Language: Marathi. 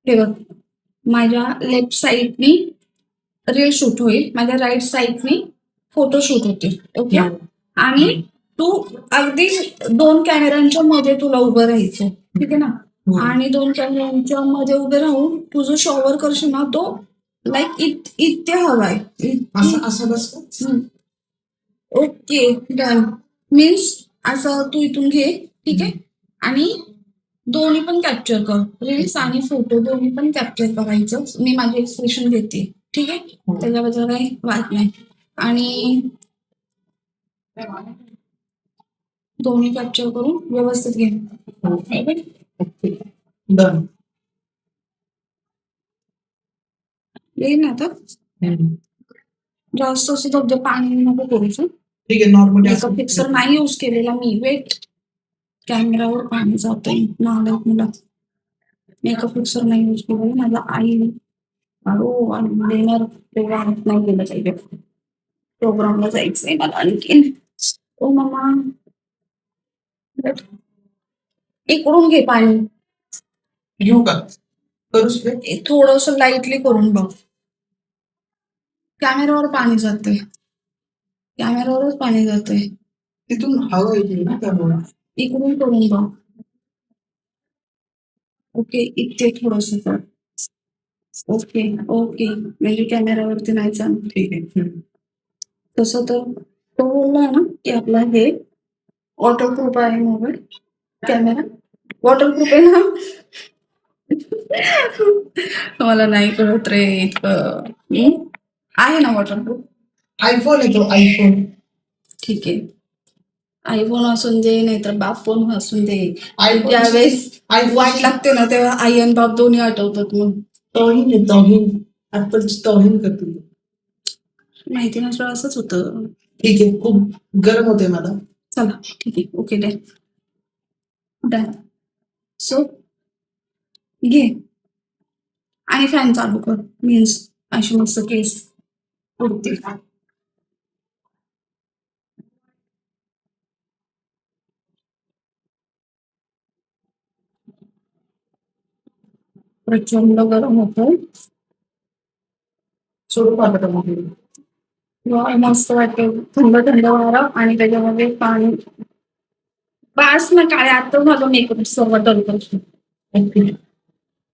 हे बघ, माझ्या लेफ्ट साईडनी रील शूट होईल, माझ्या राईट साईडनी फोटो शूट होतील. ओके. आणि तू अगदी 2 कॅमेऱ्यांच्या मध्ये तुला उभं राहायचं, ठीक आहे ना. आणि 2 कॅमेऱ्यांच्या मध्ये उभे राहून तू जो शॉवर करशील ना तो लाईक इथे हवाय. Okay done. मीन्स असं तू इथून घे, ठीक आहे. आणि दोन्ही पण कॅप्चर कर, रील्स आणि फोटो दोन्ही पण कॅप्चर करायचं. मी माझे एक्सप्रेशन घेते, ठीक आहे. त्याच्याबद्दल काही वाद नाही. आणि दोन्ही कॅप्चर करून व्यवस्थित घे. डन. येईल ना आता. जास्त असं धबधब पाणी नको करूच. ठीक आहे. नॉर्मल मेकअप फिक्सर नाही यूज केलेला मी. वेट, कॅमेरावर पाणी जातंय नालायक मुला. मेकअप फिक्सर नाही यूज केलेला. माझा आई डिनर प्रोग्राम नाही गेलं पाहिजे. प्रोग्रामला जायचंय मला आणखीन. ओ मामा, इकडून घे पाणी. घेऊ का? करूच दे. थोडस लाईटली करून बघ. कॅमेरावर पाणी जाते, कॅमेरावरच पाणी जाते. तिथून हवा येते ना त्यामुळे. इकडून करून बघ. ओके, इथे थोडस कर. ओके ओके, म्हणजे कॅमेरावरती नाही चालत. ठीक आहे. तसं तर तो बोलला ना की आपला हे वॉटरप्रूफ आहे मोबाईल, कॅमेरा वॉटरप्रूफ आहे ना. मला नाही कळत रे इतकं. आहे ना वॉटरप्रूफ. आयफोन येतो, आयफोन. ठीक आहे, आयफोन असून दे नाहीतर बाप फोन असून दे. आयफोन ज्यावेळेस वाट लागते ना तेव्हा आई आणि बाप दोन्ही आठवतात. मग तोहीन आहे, तोहीन. ऍपलची तोहीन करते. माहिती नसलं असंच होतं. ठीक आहे. खूप गरम होते मला. चला ठीक आहे. Okay done done. सो घे आणि फॅन चालू कर. मीन्स अशी मस्त केस उडते. प्रचंड गरम होतं. सोडू पाठवतो. मस्त वाटतं थंड थंड वारा आणि त्याच्यामध्ये पाणी. बास ना काळे, आता माझं मेकअप सर्व डल करतो. ओके.